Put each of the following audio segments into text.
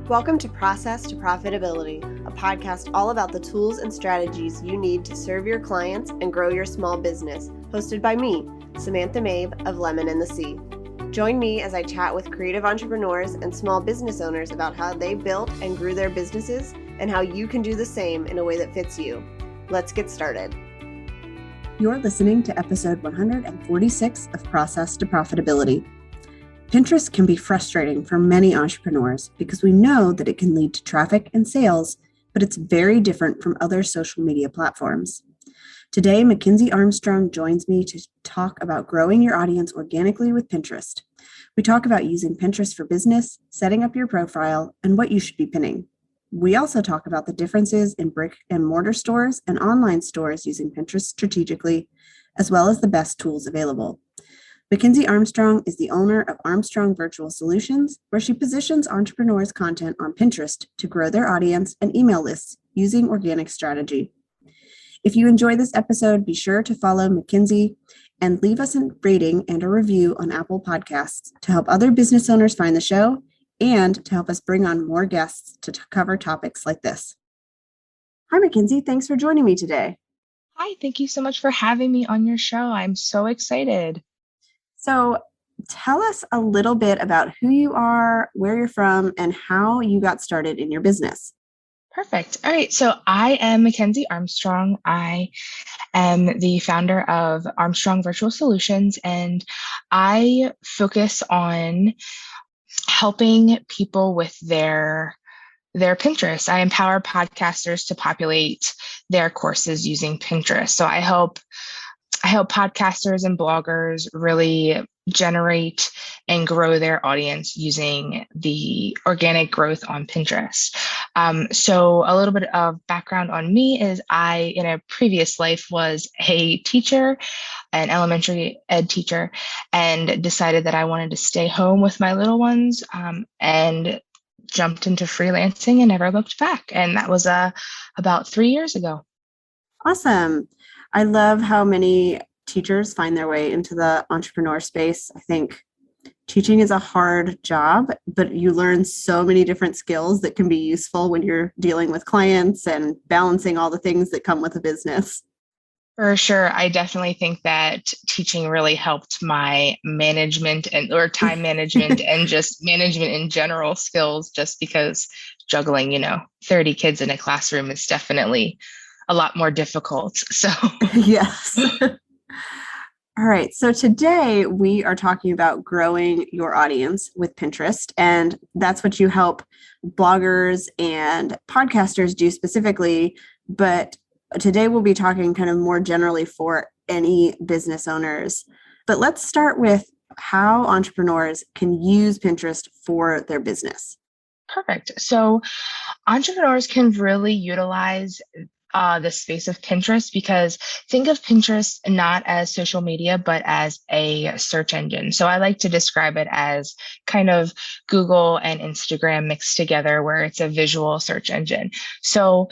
Welcome to Process to Profitability, a podcast all about the tools and strategies you need to serve your clients and grow your small business, hosted by me, Samantha Mabe of Lemon and the Sea. Join me as I chat with creative entrepreneurs and small business owners about how they built and grew their businesses and how you can do the same in a way that fits you. Let's get started. You're listening to episode 146 of Process to Profitability. Pinterest can be frustrating for many entrepreneurs because we know that it can lead to traffic and sales, but it's very different from other social media platforms. Today, Mackenzie Armstrong joins me to talk about growing your audience organically with Pinterest. We talk about using Pinterest for business, setting up your profile, and what you should be pinning. We also talk about the differences in brick and mortar stores and online stores using Pinterest strategically, as well as the best tools available. Mackenzie Armstrong is the owner of Armstrong Virtual Solutions, where she positions entrepreneurs' content on Pinterest to grow their audience and email lists using organic strategy. If you enjoy this episode, be sure to follow Mackenzie and leave us a rating and a review on Apple Podcasts to help other business owners find the show and to help us bring on more guests to cover topics like this. Hi, Mackenzie. Thanks for joining me today. Hi, thank you so much for having me on your show. I'm so excited. So tell us a little bit about who you are, where you're from, and how you got started in your business. Perfect. All right. So I am Mackenzie Armstrong. I am the founder of Armstrong Virtual Solutions, and I focus on helping people with their Pinterest. I empower podcasters to populate their courses using Pinterest. So I help podcasters and bloggers really generate and grow their audience using the organic growth on Pinterest. So a little bit of background on me is I, in a previous life, was a teacher, an elementary ed teacher, and decided that I wanted to stay home with my little ones, and jumped into freelancing and never looked back. And that was about 3 years ago. Awesome. I love how many teachers find their way into the entrepreneur space. I think teaching is a hard job, but you learn so many different skills that can be useful when you're dealing with clients and balancing all the things that come with a business. For sure. I definitely think that teaching really helped my management or time management and just management in general skills, just because juggling, 30 kids in a classroom is definitely a lot more difficult. So yes. All right. So today we are talking about growing your audience with Pinterest, and that's what you help bloggers and podcasters do specifically. But today we'll be talking kind of more generally for any business owners. But let's start with how entrepreneurs can use Pinterest for their business. Perfect. So entrepreneurs can really utilize the space of Pinterest, because think of Pinterest not as social media, but as a search engine. So I like to describe it as kind of Google and Instagram mixed together, where it's a visual search engine. So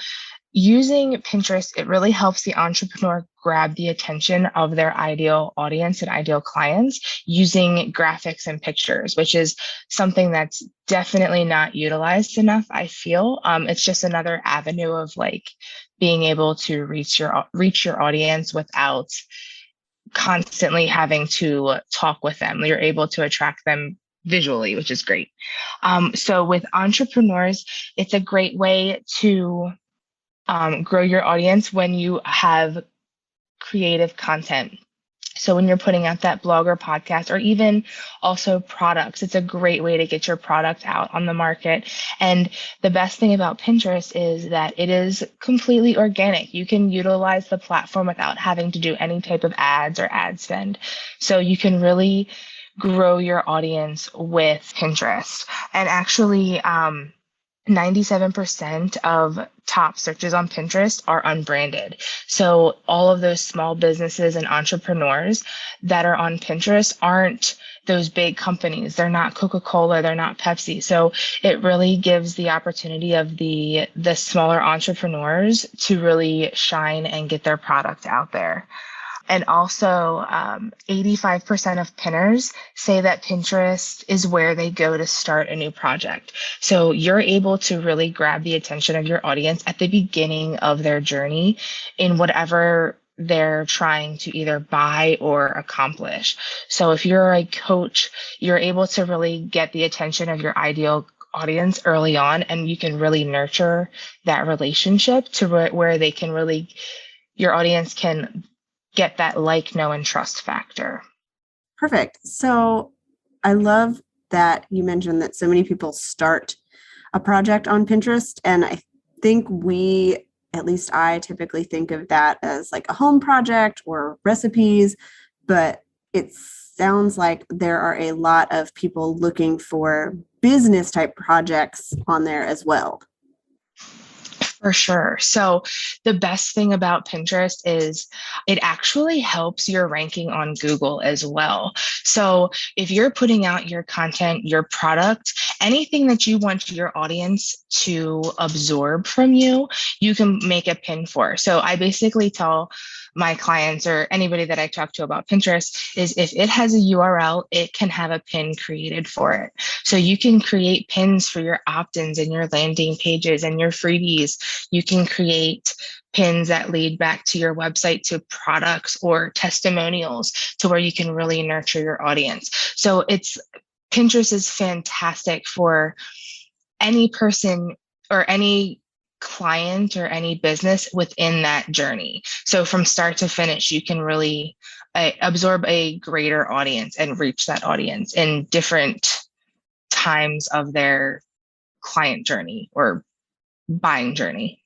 using Pinterest, it really helps the entrepreneur grab the attention of their ideal audience and ideal clients using graphics and pictures, which is something that's definitely not utilized enough, I feel. It's just another avenue of being able to reach your audience without constantly having to talk with them. You're able to attract them visually, which is great. So with entrepreneurs, it's a great way to grow your audience when you have creative content. So when you're putting out that blog or podcast, or even also products, it's a great way to get your product out on the market. And the best thing about Pinterest is that it is completely organic. You can utilize the platform without having to do any type of ads or ad spend. So you can really grow your audience with Pinterest. And actually, 97% of top searches on Pinterest are unbranded. So all of those small businesses and entrepreneurs that are on Pinterest aren't those big companies. They're not Coca-Cola, they're not Pepsi. So it really gives the opportunity of the smaller entrepreneurs to really shine and get their product out there. And also, 85% of pinners say that Pinterest is where they go to start a new project. So you're able to really grab the attention of your audience at the beginning of their journey in whatever they're trying to either buy or accomplish. So if you're a coach, you're able to really get the attention of your ideal audience early on, and you can really nurture that relationship to where they can really, your audience can get that like, know, and trust factor. Perfect. So I love that you mentioned that so many people start a project on Pinterest. And I think at least I typically think of that as like a home project or recipes, but it sounds like there are a lot of people looking for business type projects on there as well. For sure. So the best thing about Pinterest is it actually helps your ranking on Google as well. So if you're putting out your content, your product, anything that you want your audience to absorb from you, you can make a pin for. So I basically tell my clients or anybody that I talk to about Pinterest is if it has a URL, it can have a pin created for it. So you can create pins for your opt-ins and your landing pages and your freebies. You can create pins that lead back to your website, to products or testimonials, to where you can really nurture your audience. So Pinterest is fantastic for any person or any client or any business within that journey. So from start to finish, you can really absorb a greater audience and reach that audience in different times of their client journey or buying journey.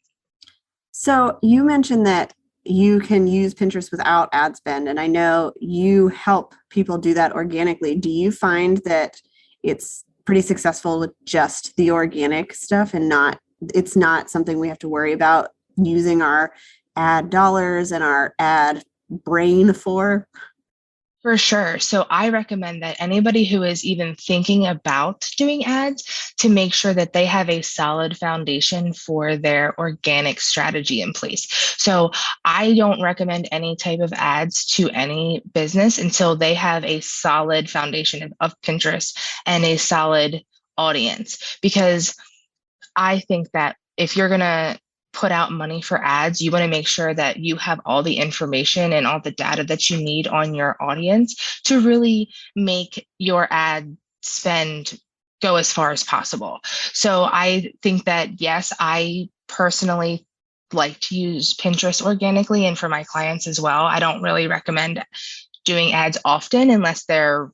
So you mentioned that you can use Pinterest without ad spend, and I know you help people do that organically. Do you find that it's pretty successful with just the organic stuff and it's not something we have to worry about using our ad dollars and our ad brain for? For sure. So I recommend that anybody who is even thinking about doing ads to make sure that they have a solid foundation for their organic strategy in place. So I don't recommend any type of ads to any business until they have a solid foundation of Pinterest and a solid audience, because I think that if you're going to put out money for ads, you want to make sure that you have all the information and all the data that you need on your audience to really make your ad spend go as far as possible. So I think that, yes, I personally like to use Pinterest organically and for my clients as well. I don't really recommend doing ads often unless they're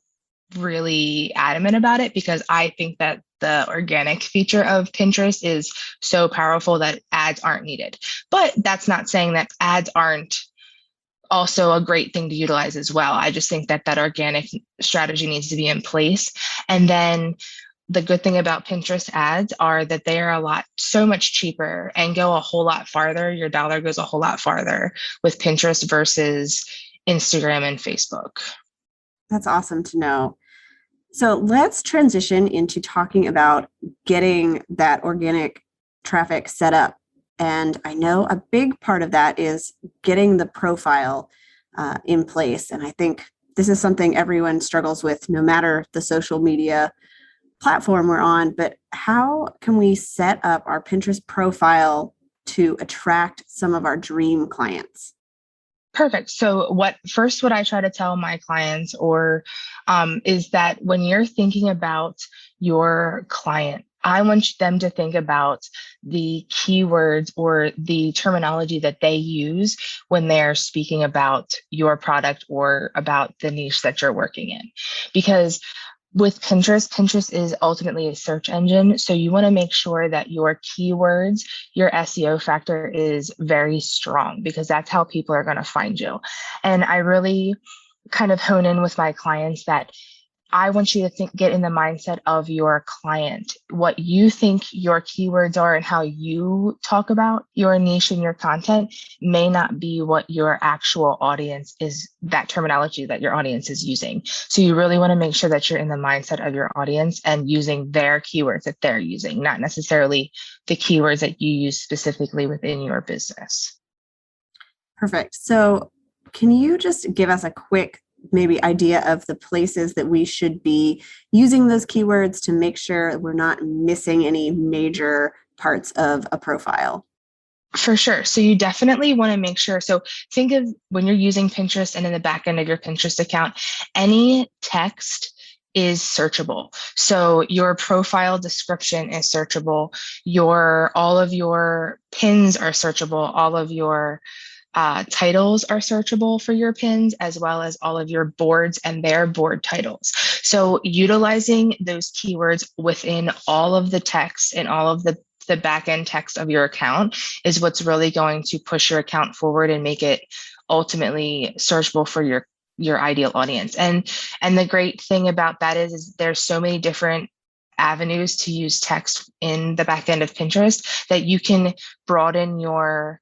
really adamant about it, because I think that the organic feature of Pinterest is so powerful that ads aren't needed. But that's not saying that ads aren't also a great thing to utilize as well. I just think that organic strategy needs to be in place. And then the good thing about Pinterest ads are that they are so much cheaper and go a whole lot farther. Your dollar goes a whole lot farther with Pinterest versus Instagram and Facebook. That's awesome to know. So let's transition into talking about getting that organic traffic set up. And I know a big part of that is getting the profile in place. And I think this is something everyone struggles with, no matter the social media platform we're on. But how can we set up our Pinterest profile to attract some of our dream clients? Perfect. So what I try to tell my clients is that when you're thinking about your client, I want them to think about the keywords or the terminology that they use when they're speaking about your product or about the niche that you're working in. Because with Pinterest is ultimately a search engine. So you want to make sure that your keywords, your SEO factor is very strong, because that's how people are going to find you. And I really kind of hone in with my clients that I want you to get in the mindset of your client, what you think your keywords are and how you talk about your niche and your content may not be what your actual audience is, that terminology that your audience is using. So you really want to make sure that you're in the mindset of your audience and using their keywords that they're using, not necessarily the keywords that you use specifically within your business. Perfect. So can you just give us a quick maybe idea of the places that we should be using those keywords to make sure we're not missing any major parts of a profile? For sure. So you definitely want to make sure. So think of when you're using Pinterest and in the back end of your Pinterest account, any text is searchable. So your profile description is searchable. All of your pins are searchable. All of your titles are searchable for your pins, as well as all of your boards and their board titles. So utilizing those keywords within all of the text and all of the back end text of your account is what's really going to push your account forward and make it ultimately searchable for your ideal audience. And the great thing about that is there's so many different avenues to use text in the back end of Pinterest that you can broaden your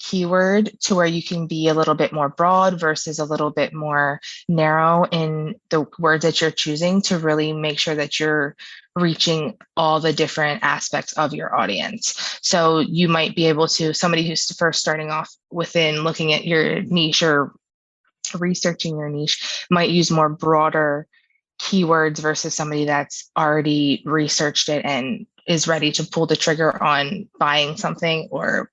keyword to where you can be a little bit more broad versus a little bit more narrow in the words that you're choosing to really make sure that you're reaching all the different aspects of your audience. So you might be able to, somebody who's first starting off within looking at your niche or researching your niche might use more broader keywords versus somebody that's already researched it and is ready to pull the trigger on buying something or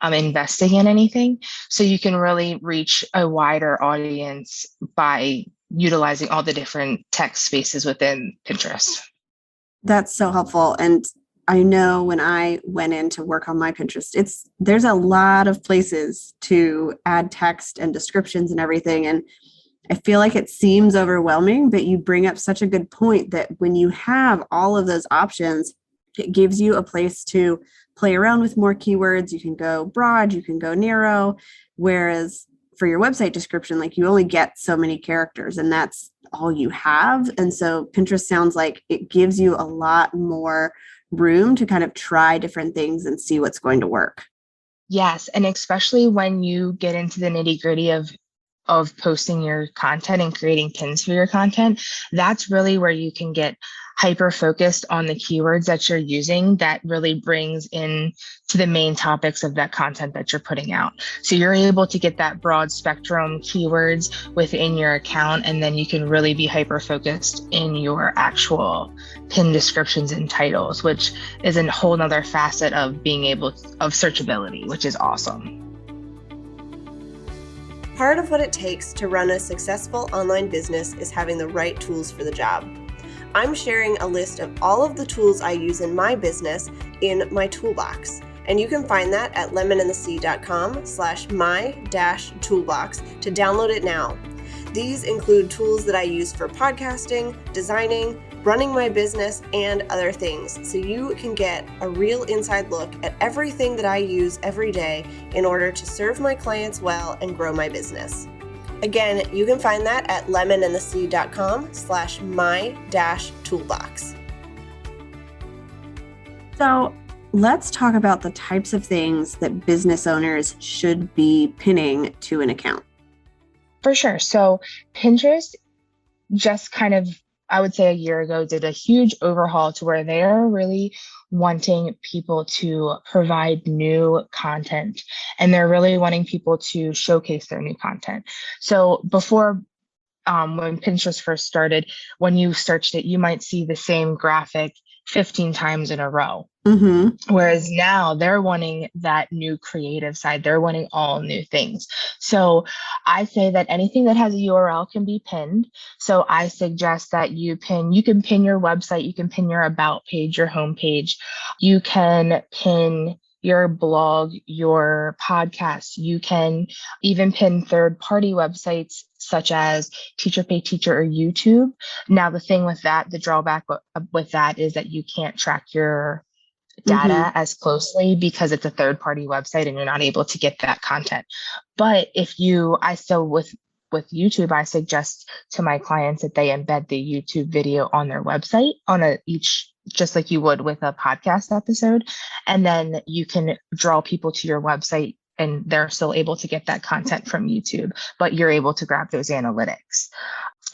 investing in anything. So you can really reach a wider audience by utilizing all the different text spaces within Pinterest. That's so helpful. And I know when I went in to work on my Pinterest, there's a lot of places to add text and descriptions and everything. And I feel like it seems overwhelming, but you bring up such a good point that when you have all of those options, it gives you a place to play around with more keywords. You can go broad, you can go narrow, whereas for your website description, like you only get so many characters and that's all you have. And so Pinterest sounds like it gives you a lot more room to kind of try different things and see what's going to work. Yes, and especially when you get into the nitty-gritty of posting your content and creating pins for your content, that's really where you can get hyper focused on the keywords that you're using that really brings in to the main topics of that content that you're putting out. So you're able to get that broad spectrum keywords within your account, and then you can really be hyper focused in your actual pin descriptions and titles, which is a whole nother facet of of searchability, which is awesome. Part of what it takes to run a successful online business is having the right tools for the job. I'm sharing a list of all of the tools I use in my business in my toolbox, and you can find that at lemonandthesea.com/my-toolbox to download it now. These include tools that I use for podcasting, designing, running my business, and other things, so you can get a real inside look at everything that I use every day in order to serve my clients well and grow my business. Again, you can find that at lemonandthesea.com/my-toolbox. So let's talk about the types of things that business owners should be pinning to an account. For sure. So Pinterest just kind of, I would say a year ago, did a huge overhaul to where they're really wanting people to provide new content, and they're really wanting people to showcase their new content. So before, when Pinterest first started, when you searched it, you might see the same graphic 15 times in a row. Mm-hmm. Whereas now they're wanting that new creative side. They're wanting all new things. So I say that anything that has a URL can be pinned. So I suggest that you can pin your website, you can pin your about page, your homepage, you can pin your blog, your podcast. You can even pin third-party websites such as Teacher Pay Teacher or YouTube. Now, the thing with that, the drawback with that is that you can't track your data as closely because it's a third-party website and you're not able to get that content. But with YouTube, I suggest to my clients that they embed the YouTube video on their website just like you would with a podcast episode. And then you can draw people to your website and they're still able to get that content from YouTube, but you're able to grab those analytics.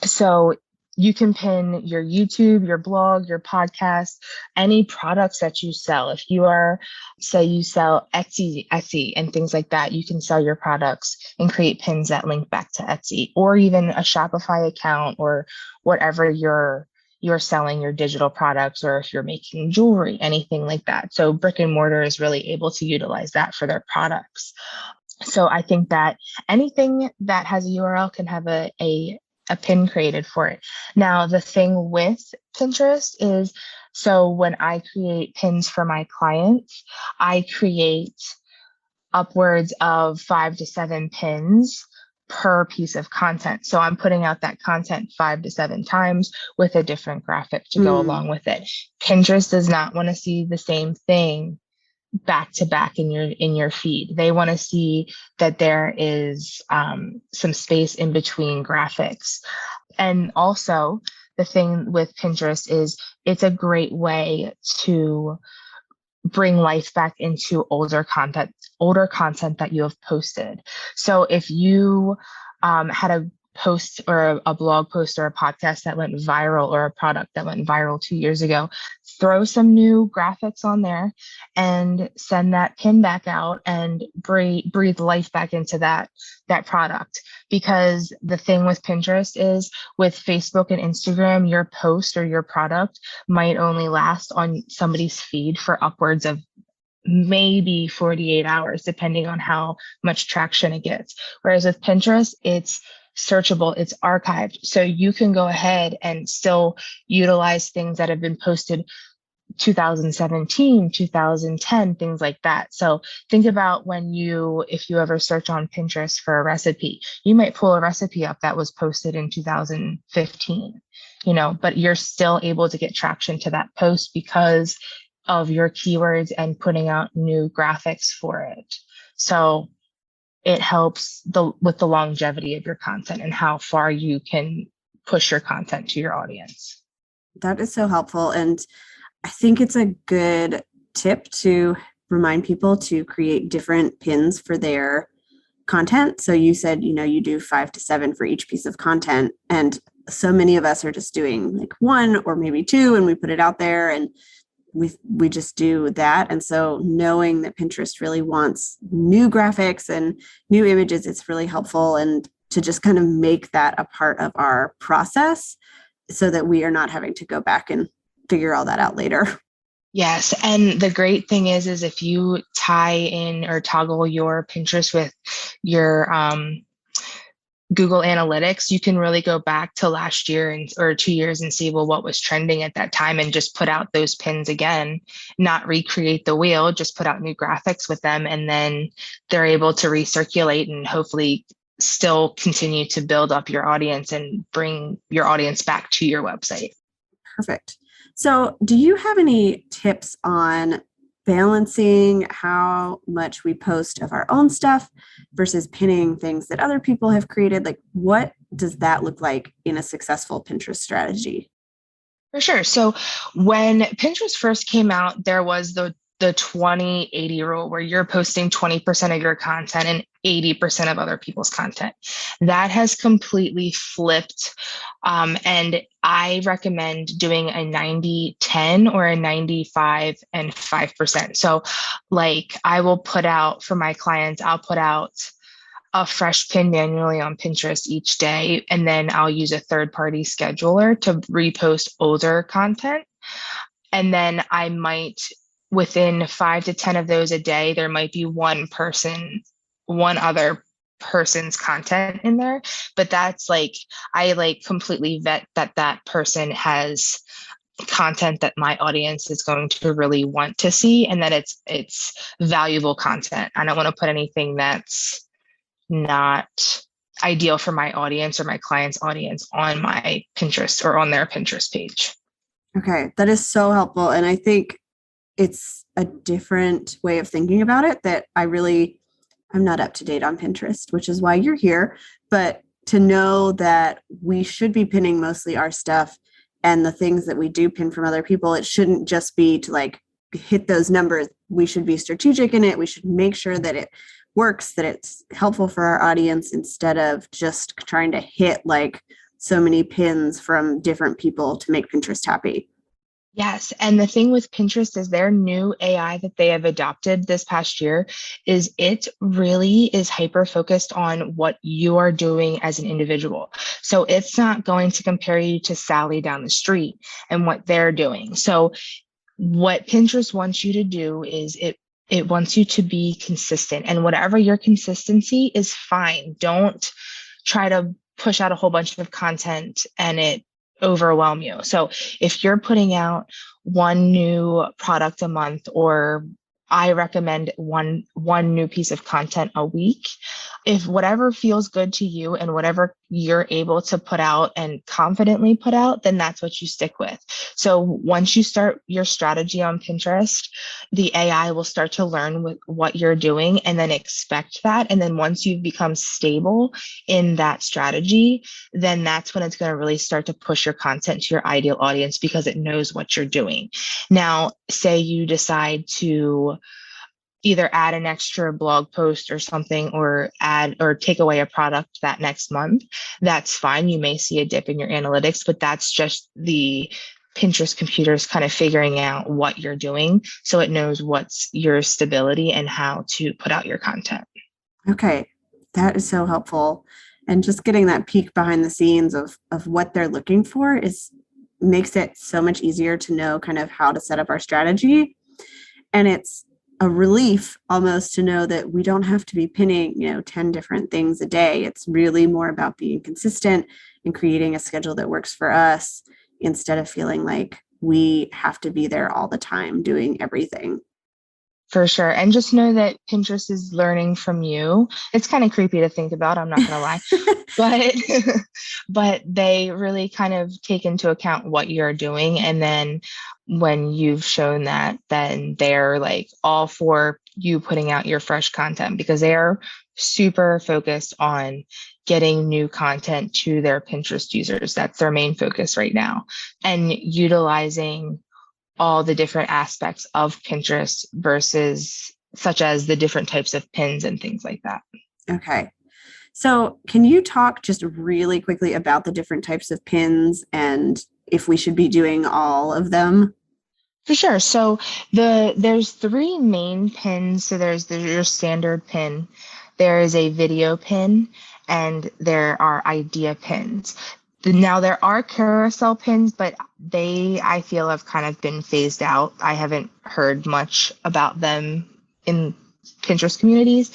So you can pin your YouTube, your blog, your podcast, any products that you sell. If you are, say you sell Etsy and things like that, you can sell your products and create pins that link back to Etsy, or even a Shopify account, or whatever you're selling your digital products, or if you're making jewelry, anything like that. So brick and mortar is really able to utilize that for their products. So I think that anything that has a URL can have a pin created for it. Now, the thing with Pinterest is, so when I create pins for my clients, I create upwards of 5 to 7 pins per piece of content. So I'm putting out that content 5 to 7 times with a different graphic to go along with it. Pinterest does not want to see the same thing back to back in your feed. They want to see that there is some space in between graphics. And also, the thing with Pinterest is it's a great way to bring life back into older content that you have posted. So if you had a post or a blog post or a podcast that went viral, or a product that went viral 2 years ago, throw some new graphics on there and send that pin back out and breathe life back into that product. Because the thing with Pinterest is, with Facebook and Instagram, your post or your product might only last on somebody's feed for upwards of maybe 48 hours, depending on how much traction it gets. Whereas with Pinterest, it's searchable, it's archived. So you can go ahead and still utilize things that have been posted 2017, 2010, things like that. So think about if you ever search on Pinterest for a recipe, you might pull a recipe up that was posted in 2015, but you're still able to get traction to that post because of your keywords and putting out new graphics for it. So it helps with the longevity of your content and how far you can push your content to your audience. That is so helpful. And I think it's a good tip to remind people to create different pins for their content. So you said, you do 5 to 7 for each piece of content. And so many of us are just doing like 1 or maybe 2, and we put it out there and we just do that. And so knowing that Pinterest really wants new graphics and new images, it's really helpful, and to just kind of make that a part of our process so that we are not having to go back and figure all that out later. Yes. And the great thing is if you tie in or toggle your Pinterest with your Google Analytics, you can really go back to last year or 2 years and see, what was trending at that time, and just put out those pins again, not recreate the wheel, just put out new graphics with them. And then they're able to recirculate and hopefully still continue to build up your audience and bring your audience back to your website. Perfect. So do you have any tips on balancing how much we post of our own stuff versus pinning things that other people have created? Like, what does that look like in a successful Pinterest strategy? For sure. So when Pinterest first came out, there was the 20-80 rule, where you're posting 20% of your content and 80% of other people's content. That has completely flipped. And I recommend doing a 90-10 or a 95-5%. So like, I will put out for my clients, I'll put out a fresh pin manually on Pinterest each day. And then I'll use a third-party scheduler to repost older content. And then I might, within 5 to 10 of those a day, there might be one other person's content in there. But that's like, I completely vet that person has content that my audience is going to really want to see, and that it's valuable content. I don't want to put anything that's not ideal for my audience or my client's audience on my Pinterest or on their Pinterest page. Okay, that is so helpful. And I think it's a different way of thinking about it that I'm not up to date on Pinterest, which is why you're here. But to know that we should be pinning mostly our stuff, and the things that we do pin from other people, it shouldn't just be to like hit those numbers. We should be strategic in it. We should make sure that it works, that it's helpful for our audience, instead of just trying to hit like so many pins from different people to make Pinterest happy. Yes. And the thing with Pinterest is their new AI that they have adopted this past year is it really is hyper focused on what you are doing as an individual. So it's not going to compare you to Sally down the street and what they're doing. So what Pinterest wants you to do is it wants you to be consistent, and whatever your consistency is fine. Don't try to push out a whole bunch of content and it overwhelm you. So if you're putting out one new product a month, or I recommend one new piece of content a week, if whatever feels good to you and whatever you're able to put out and confidently put out, then that's what you stick with. So once you start your strategy on Pinterest, the AI will start to learn with what you're doing and then expect that. And then once you've become stable in that strategy, then that's when it's going to really start to push your content to your ideal audience, because it knows what you're doing. Now, say you decide to either add an extra blog post or something, or add or take away a product that next month, that's fine. You may see a dip in your analytics, but that's just the Pinterest computers kind of figuring out what you're doing, so it knows what's your stability and how to put out your content. Okay, that is so helpful. And just getting that peek behind the scenes of what they're looking for makes it so much easier to know kind of how to set up our strategy. And it's a relief almost to know that we don't have to be pinning, 10 different things a day. It's really more about being consistent and creating a schedule that works for us, instead of feeling like we have to be there all the time doing everything. For sure. And just know that Pinterest is learning from you. It's kind of creepy to think about, I'm not going to lie, but but they really kind of take into account what you're doing. And then when you've shown that, then they're like all for you putting out your fresh content, because they are super focused on getting new content to their Pinterest users. That's their main focus right now. And utilizing all the different aspects of Pinterest versus such as the different types of pins and things like that. Okay. So can you talk just really quickly about the different types of pins and if we should be doing all of them? For sure. So there's three main pins. So there's your standard pin, there is a video pin, and there are idea pins. Now there are carousel pins, but I feel have kind of been phased out. I haven't heard much about them in Pinterest communities.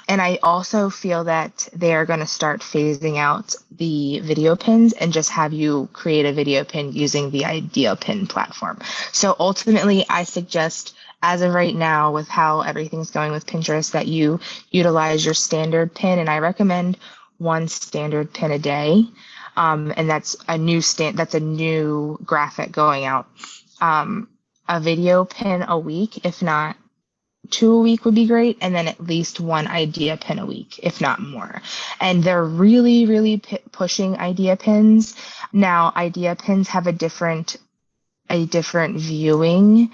And I also feel that they are going to start phasing out the video pins and just have you create a video pin using the idea pin platform. So ultimately, I suggest, as of right now, with how everything's going with Pinterest, that you utilize your standard pin. And I recommend one standard pin a day. And that's a new graphic going out. A video pin a week, if not two a week would be great. And then at least one idea pin a week, if not more. And they're really, really pushing idea pins. Now, idea pins have a different viewing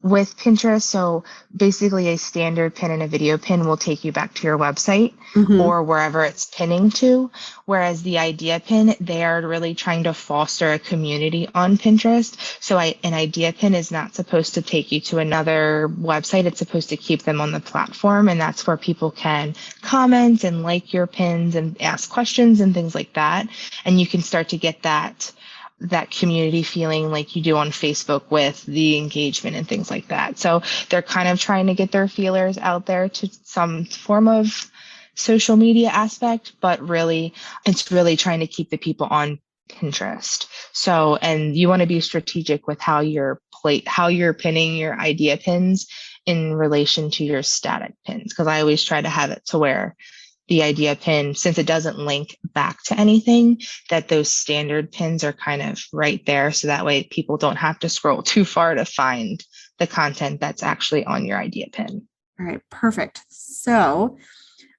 with Pinterest. So basically a standard pin and a video pin will take you back to your website or wherever it's pinning to. Whereas the idea pin, they are really trying to foster a community on Pinterest. So an idea pin is not supposed to take you to another website. It's supposed to keep them on the platform. And that's where people can comment and like your pins and ask questions and things like that. And you can start to get that community feeling like you do on Facebook with the engagement and things like that. So they're kind of trying to get their feelers out there to some form of social media aspect, but really it's really trying to keep the people on Pinterest. So, and you want to be strategic with how you're pinning your idea pins in relation to your static pins. Because I always try to have it to where the idea pin, since it doesn't link back to anything, that those standard pins are kind of right there. So that way people don't have to scroll too far to find the content that's actually on your idea pin. All right, perfect. So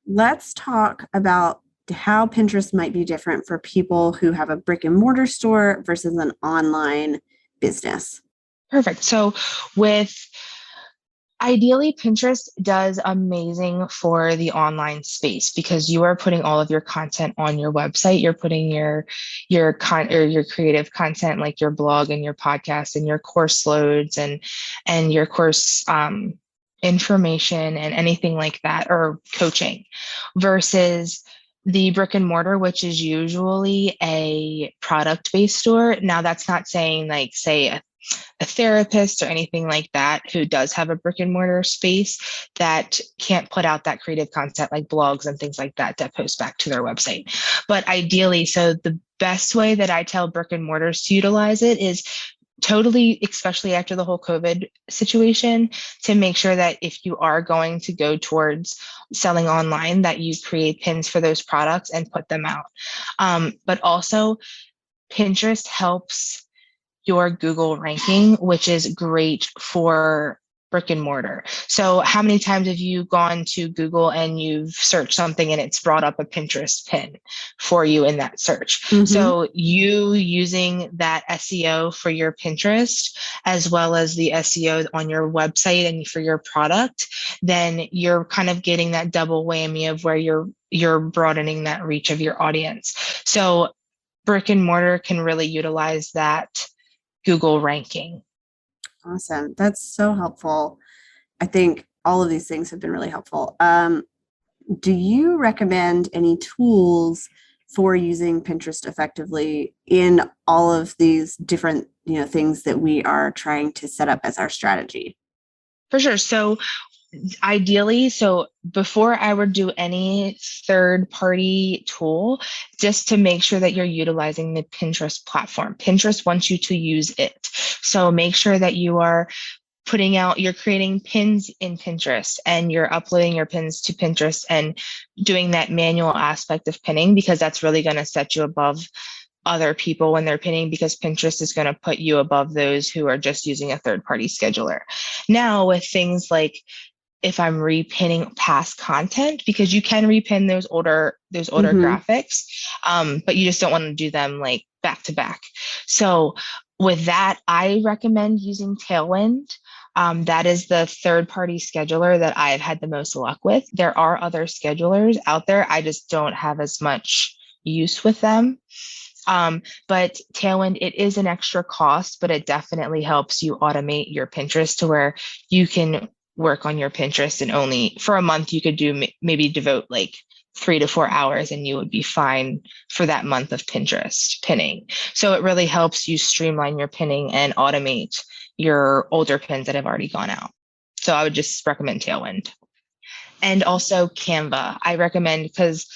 let's talk about how Pinterest might be different for people who have a brick and mortar store versus an online business. Perfect. So with Ideally, Pinterest does amazing for the online space because you are putting all of your content on your website. You're putting your creative content like your blog and your podcast and your course loads and your course information and anything like that, or coaching, versus the brick and mortar, which is usually a product-based store. Now, that's not saying like, say, a therapist or anything like that who does have a brick and mortar space that can't put out that creative content like blogs and things like that post back to their website. But ideally, so the best way that I tell brick and mortars to utilize it is totally, especially after the whole COVID situation, to make sure that if you are going to go towards selling online, that you create pins for those products and put them out. But also, Pinterest helps your Google ranking, which is great for brick and mortar. So how many times have you gone to Google and you've searched something and it's brought up a Pinterest pin for you in that search? Mm-hmm. So you using that SEO for your Pinterest, as well as the SEO on your website and for your product, then you're kind of getting that double whammy of where you're broadening that reach of your audience. So brick and mortar can really utilize that Google ranking. Awesome. That's so helpful. I think all of these things have been really helpful. Do you recommend any tools for using Pinterest effectively in all of these different, things that we are trying to set up as our strategy? For sure. So ideally, so before I would do any third-party tool, just to make sure that you're utilizing the Pinterest platform. Pinterest wants you to use it. So make sure that you're creating pins in Pinterest and you're uploading your pins to Pinterest and doing that manual aspect of pinning, because that's really going to set you above other people when they're pinning, because Pinterest is going to put you above those who are just using a third-party scheduler. Now, with things like if I'm repinning past content, because you can repin those older graphics, but you just don't want to do them like back to back. So with that, I recommend using Tailwind. That is the third-party scheduler that I've had the most luck with. There are other schedulers out there. I just don't have as much use with them. But Tailwind, it is an extra cost, but it definitely helps you automate your Pinterest to where you can work on your Pinterest, and only for a month you could do maybe devote like 3 to 4 hours and you would be fine for that month of Pinterest pinning. So it really helps you streamline your pinning and automate your older pins that have already gone out. So I would just recommend Tailwind. And also Canva, I recommend, because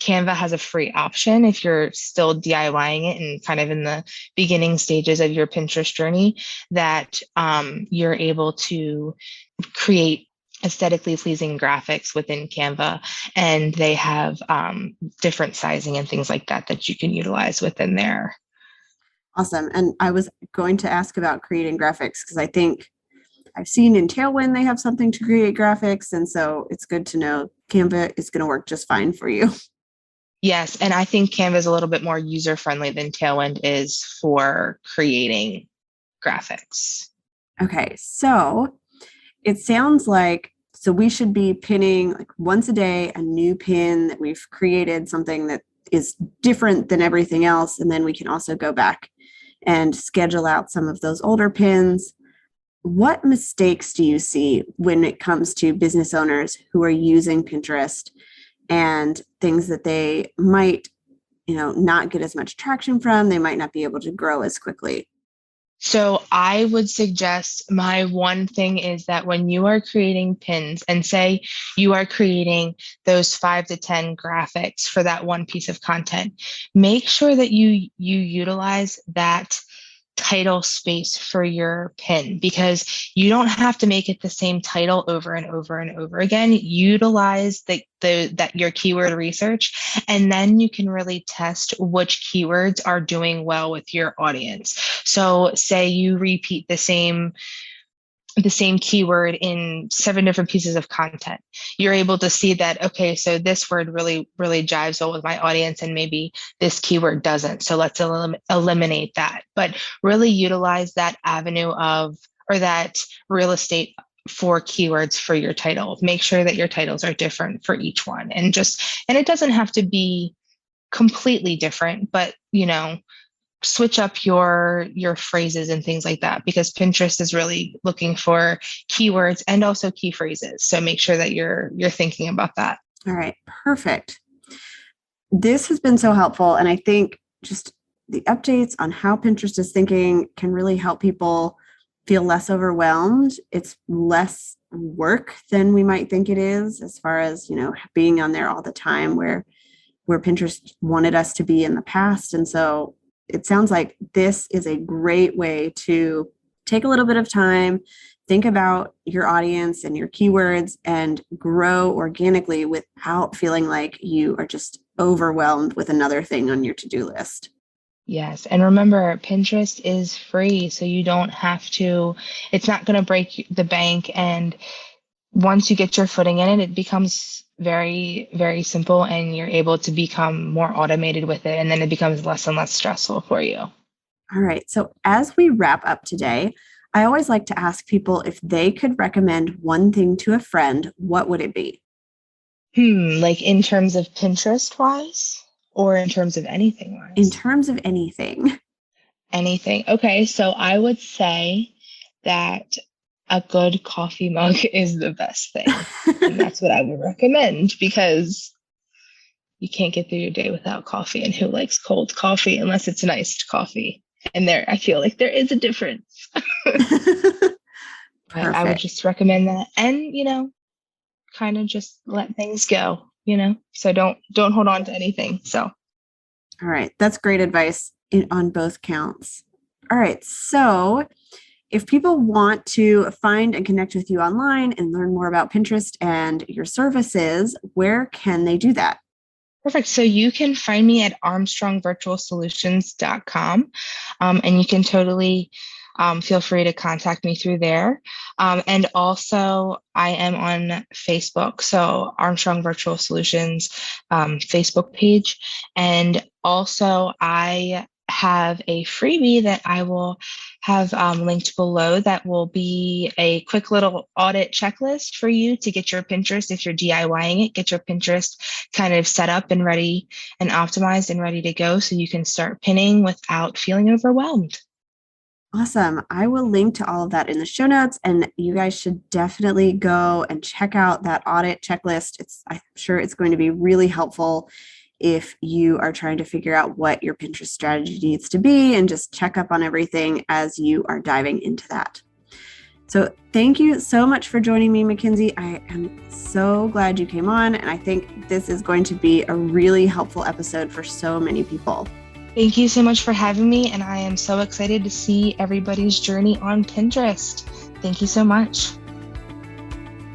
Canva has a free option if you're still DIYing it and kind of in the beginning stages of your Pinterest journey, that you're able to create aesthetically pleasing graphics within Canva, and they have different sizing and things like that you can utilize within there. Awesome. And I was going to ask about creating graphics, because I think I've seen in Tailwind they have something to create graphics, and so it's good to know Canva is going to work just fine for you. Yes, and I think Canva is a little bit more user-friendly than Tailwind is for creating graphics. Okay, so it sounds like, so we should be pinning like once a day a new pin that we've created, something that is different than everything else, and then we can also go back and schedule out some of those older pins. What mistakes do you see when it comes to business owners who are using Pinterest, and things that they might, not get as much traction from? They might not be able to grow as quickly. So I would suggest, my one thing is that when you are creating pins, and say you are creating those 5 to 10 graphics for that one piece of content, make sure that you utilize that title space for your pin, because you don't have to make it the same title over and over and over again. Utilize that your keyword research, and then you can really test which keywords are doing well with your audience. So say you repeat the same keyword in 7 different pieces of content, you're able to see that, okay, so this word really, really jives well with my audience, and maybe this keyword doesn't. So let's eliminate that. But really utilize that avenue or that real estate for keywords for your title. Make sure that your titles are different for each one, and it doesn't have to be completely different, but switch up your phrases and things like that, because Pinterest is really looking for keywords and also key phrases. So make sure that you're thinking about that. All right, perfect. This has been so helpful, and I think just the updates on how Pinterest is thinking can really help people feel less overwhelmed. It's less work than we might think it is, as far as, being on there all the time where Pinterest wanted us to be in the past. And so it sounds like this is a great way to take a little bit of time, think about your audience and your keywords, and grow organically without feeling like you are just overwhelmed with another thing on your to-do list. Yes. And remember, Pinterest is free, so you don't have to, it's not going to break the bank. And once you get your footing in it, it becomes very, very simple, and you're able to become more automated with it. And then it becomes less and less stressful for you. All right. So as we wrap up today, I always like to ask people if they could recommend one thing to a friend, what would it be? Like in terms of Pinterest wise, or in terms of anything wise? In terms of anything. Anything. Okay. So I would say that a good coffee mug is the best thing. And that's what I would recommend, because you can't get through your day without coffee. And who likes cold coffee unless it's an iced coffee? And I feel like there is a difference. I would just recommend that. And, kind of just let things go, so don't hold on to anything. So. All right. That's great advice on both counts. All right. So if people want to find and connect with you online and learn more about Pinterest and your services, where can they do that? Perfect. So you can find me at armstrongvirtualsolutions.com, and you can totally feel free to contact me through there. And also, I am on Facebook, so Armstrong Virtual Solutions Facebook page. And also, I have a freebie that I will have linked below that will be a quick little audit checklist for you to get your Pinterest, if you're DIYing it, get your Pinterest kind of set up and ready and optimized and ready to go, so you can start pinning without feeling overwhelmed. Awesome. I will link to all of that in the show notes, and you guys should definitely go and check out that audit checklist. I'm sure it's going to be really helpful if you are trying to figure out what your Pinterest strategy needs to be, and just check up on everything as you are diving into that. So thank you so much for joining me, Mackenzie. I am so glad you came on, and I think this is going to be a really helpful episode for so many people. Thank you so much for having me, and I am so excited to see everybody's journey on Pinterest. Thank you so much.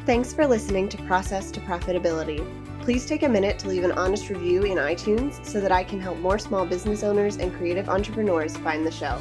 Thanks for listening to Process to Profitability. Please take a minute to leave an honest review in iTunes so that I can help more small business owners and creative entrepreneurs find the show.